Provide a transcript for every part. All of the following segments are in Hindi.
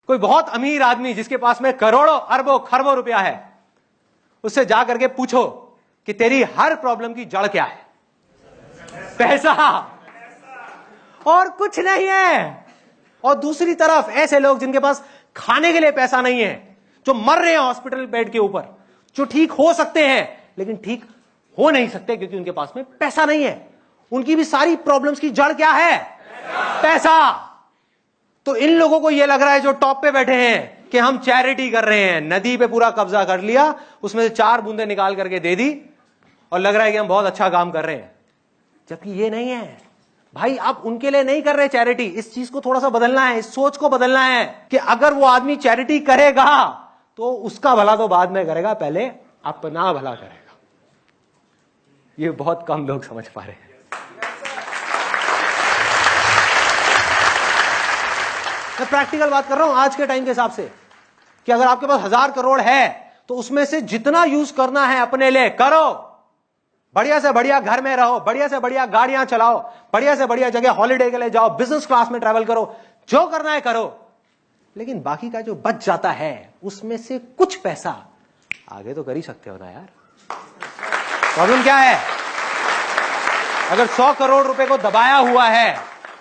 कोई बहुत अमीर आदमी जिसके पास में करोड़ों अरबों खरबों रुपया है, उससे जा करके पूछो कि तेरी हर प्रॉब्लम की जड़ क्या है? पैसा, और कुछ नहीं है। और दूसरी तरफ ऐसे लोग जिनके पास खाने के लिए पैसा नहीं है, जो मर रहे हैं हॉस्पिटल बेड के ऊपर, जो ठीक हो सकते हैं लेकिन ठीक हो नहीं सकते क्योंकि उनके पास में पैसा नहीं है। उनकी भी सारी प्रॉब्लम्स की जड़ क्या है? पैसा। तो इन लोगों को यह लग रहा है जो टॉप पे बैठे हैं कि हम चैरिटी कर रहे हैं, नदी पे पूरा कब्जा कर लिया, उसमें से 4 बूंदे निकाल करके दे दी और लग रहा है कि हम बहुत अच्छा काम कर रहे हैं, जबकि ये नहीं है भाई। आप उनके लिए नहीं कर रहे चैरिटी। इस चीज को थोड़ा सा बदलना है, इस सोच को बदलना है कि अगर वो आदमी चैरिटी करेगा तो उसका भला तो बाद में करेगा, पहले अपना भला करेगा। ये बहुत कम लोग समझ पा रहे हैं। मैं प्रैक्टिकल बात कर रहा हूं आज के टाइम के हिसाब से कि अगर आपके पास 1000 करोड़ है तो उसमें से जितना यूज करना है अपने लिए करो। बढ़िया से बढ़िया घर में रहो, बढ़िया से बढ़िया गाड़ियां चलाओ, बढ़िया से बढ़िया जगह हॉलिडे के लिए जाओ, बिजनेस क्लास में ट्रैवल करो, जो करना है करो। लेकिन बाकी का जो बच जाता है उसमें से कुछ पैसा आगे तो कर ही सकते हो ना यार। प्रॉब्लम क्या है? अगर 100 करोड़ रुपए को दबाया हुआ है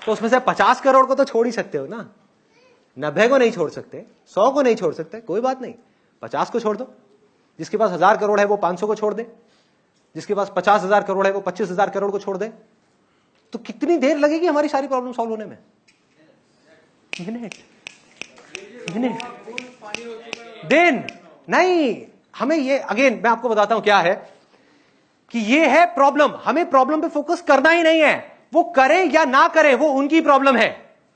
तो उसमें से 50 करोड़ को तो छोड़ ही सकते हो ना। 90 को नहीं छोड़ सकते, 100 को नहीं छोड़ सकते, कोई बात नहीं, 50 को छोड़ दो। जिसके पास 1000 करोड़ है वो 500 को छोड़ दे, जिसके पास 50,000 करोड़ है वो 25,000 करोड़ को छोड़ दे। तो कितनी देर लगेगी हमारी सारी प्रॉब्लम सॉल्व होने में? मिनट, दिन नहीं। हमें ये, अगेन मैं आपको बताता हूं क्या है कि ये है प्रॉब्लम। हमें प्रॉब्लम पे फोकस करना ही नहीं है। वो करें या ना करें वो उनकी प्रॉब्लम है,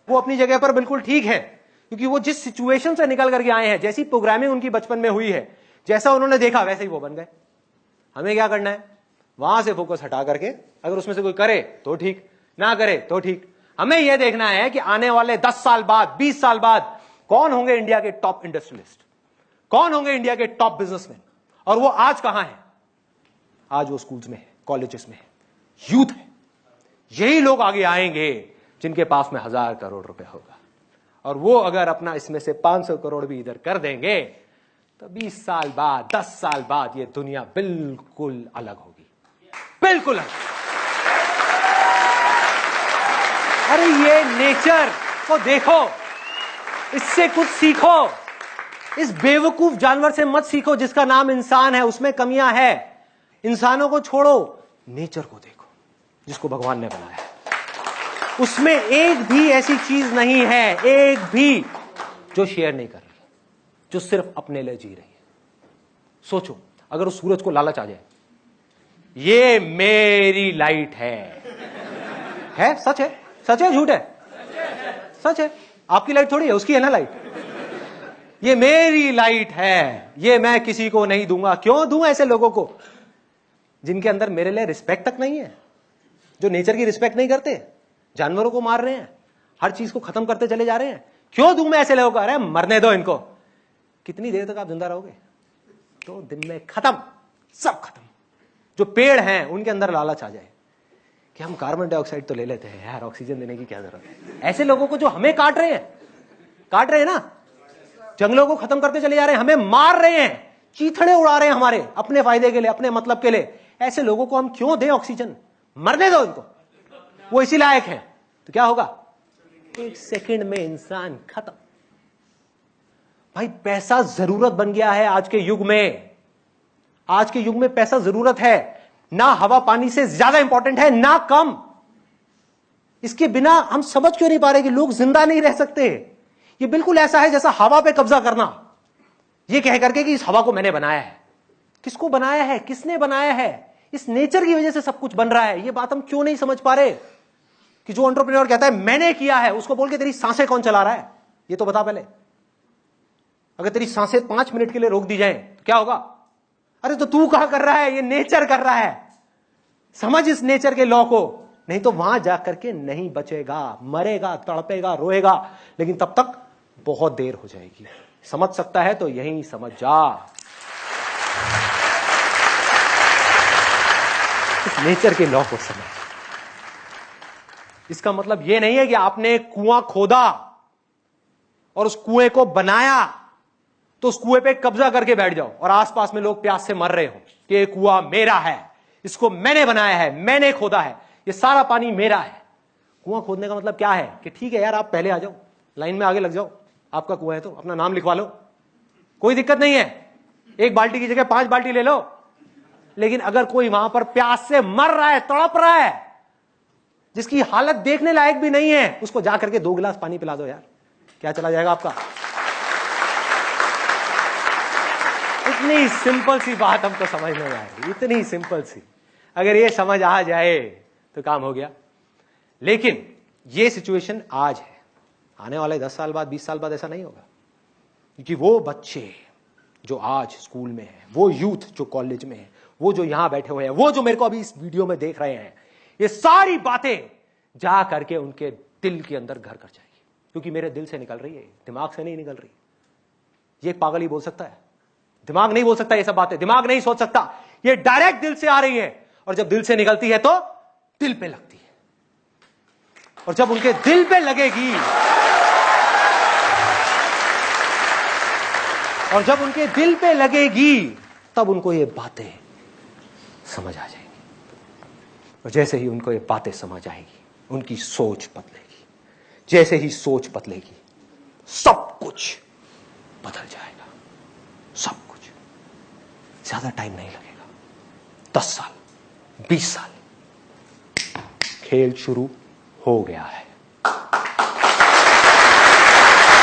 वो अपनी जगह पर बिल्कुल ठीक है, क्योंकि वो जिस सिचुएशन से निकल करके आए हैं, जैसी प्रोग्रामिंग उनकी बचपन में हुई है, जैसा उन्होंने देखा वैसे ही वो बन गए। हमें क्या करना है? वहां से फोकस हटा करके, अगर उसमें से कोई करे तो ठीक, ना करे तो ठीक, हमें यह देखना है कि आने वाले 10 साल बाद, 20 साल बाद कौन होंगे इंडिया के टॉप इंडस्ट्रियलिस्ट, कौन होंगे इंडिया के टॉप बिजनेसमैन। और वो आज कहां है? आज वो स्कूल्स में है, कॉलेजेस में है, यूथ है। यही लोग आगे आएंगे जिनके पास में 1000 करोड़ रुपए होगा। और वो अगर अपना इसमें से 500 करोड़ भी इधर कर देंगे तो 20 साल बाद, 10 साल बाद ये दुनिया बिल्कुल अलग होगी, बिल्कुल अलग। अरे ये नेचर को देखो, इससे कुछ सीखो। इस बेवकूफ जानवर से मत सीखो जिसका नाम इंसान है, उसमें कमियां है। इंसानों को छोड़ो, नेचर को देखो जिसको भगवान ने बनाया है। उसमें एक भी ऐसी चीज नहीं है, एक भी, जो शेयर नहीं कर रही, जो सिर्फ अपने लिए जी रही है। सोचो, अगर उस सूरज को लालच आ जाए, ये मेरी लाइट है सच है? सच है झूठ है? सच है। आपकी लाइट थोड़ी है, उसकी है ना लाइट। ये मेरी लाइट है, ये मैं किसी को नहीं दूंगा। क्यों दूं ऐसे लोगों को जिनके अंदर मेरे लिए रिस्पेक्ट तक नहीं है, जो नेचर की रिस्पेक्ट नहीं करते, जानवरों को मार रहे हैं, हर चीज को खत्म करते चले जा रहे हैं। क्यों दूं मैं ऐसे लोगों को? अरे मरने दो इनको। कितनी देर तक आप जिंदा रहोगे? 2 दिन में खत्म, सब खत्म। जो पेड़ हैं उनके अंदर लालच आ जाए कि हम कार्बन डाइऑक्साइड तो ले लेते हैं यार, ऑक्सीजन देने की क्या जरूरत है। ऐसे लोगों को जो हमें काट रहे हैं ना, जंगलों को खत्म करते चले जा रहे हैं, हमें मार रहे हैं, चीथड़े उड़ा रहे हैं हमारे अपने फायदे के लिए, अपने मतलब के लिए। ऐसे लोगों को हम क्यों दें ऑक्सीजन? मरने दो इनको, वो इसी लायक है। तो क्या होगा? 1 सेकंड में इंसान खत्म। भाई पैसा जरूरत बन गया है आज के युग में। आज के युग में पैसा जरूरत है, ना हवा पानी से ज्यादा इंपॉर्टेंट है, ना कम। इसके बिना हम समझ क्यों नहीं पा रहे कि लोग जिंदा नहीं रह सकते। ये बिल्कुल ऐसा है जैसा हवा पे कब्जा करना, ये कह करके कि इस हवा को मैंने बनाया है। किसको बनाया है? किसने बनाया है? इस नेचर की वजह से सब कुछ बन रहा है। ये बात हम क्यों नहीं समझ पा रहे कि जो एंटरप्रेन्योर कहता है मैंने किया है, उसको बोल के तेरी सांसें कौन चला रहा है ये तो बता पहले। अगर तेरी सांसें 5 मिनट के लिए रोक दी जाए तो क्या होगा? अरे तो तू कहां कर रहा है? ये नेचर कर रहा है। समझ इस नेचर के लॉ को, नहीं तो वहां जाकर के नहीं बचेगा, मरेगा, तड़पेगा, रोएगा, लेकिन तब तक बहुत देर हो जाएगी। समझ सकता है तो यहीं समझ जा। इस नेचर के लॉ को समझ। इसका मतलब यह नहीं है कि आपने कुआं खोदा और उस कुएं को बनाया, तो उस कुएं पे कब्जा करके बैठ जाओ और आसपास में लोग प्यास से मर रहे हो कि ये कुआं मेरा है, इसको मैंने बनाया है, मैंने खोदा है, ये सारा पानी मेरा है। कुआं खोदने का मतलब क्या है कि ठीक है यार, आप पहले आ जाओ, लाइन में आगे लग जाओ, आपका कुआं है तो अपना नाम लिखवा लो, कोई दिक्कत नहीं है, 1 बाल्टी की जगह 5 बाल्टी ले लो। लेकिन अगर कोई वहां पर प्यास से मर रहा है, तड़प रहा है, जिसकी हालत देखने लायक भी नहीं है, उसको जाकर के 2 गिलास पानी पिला दो यार, क्या चला जाएगा आपका? इतनी सिंपल सी बात हमको समझ नहीं आ रही, इतनी सिंपल सी, अगर ये समझ आ जाए तो काम हो गया। लेकिन ये सिचुएशन आज है, आने वाले 10 साल बाद, 20 साल बाद ऐसा नहीं होगा, क्योंकि वो बच्चे जो आज स्कूल में है, वो यूथ जो कॉलेज में है, वो जो यहां बैठे हुए हैं, वो जो मेरे को अभी इस वीडियो में देख रहे हैं, ये सारी बातें जा करके उनके दिल के अंदर घर कर जाएगी, क्योंकि मेरे दिल से निकल रही है, दिमाग से नहीं निकल रही। ये पागल ही बोल सकता है, दिमाग नहीं बोल सकता ये सब बातें, दिमाग नहीं सोच सकता, ये डायरेक्ट दिल से आ रही है, और जब दिल से निकलती है तो दिल पे लगती है, और जब उनके दिल पे लगेगी, और जब उनके दिल पे लगेगी, तब उनको ये बातें समझ आ जाएगी, और जैसे ही उनको ये बातें समझ आएगी, उनकी सोच बदलेगी, जैसे ही सोच बदलेगी, सब कुछ बदल जाएगा, सब कुछ। ज्यादा टाइम नहीं लगेगा, 10 साल, 20 साल, खेल शुरू हो गया है।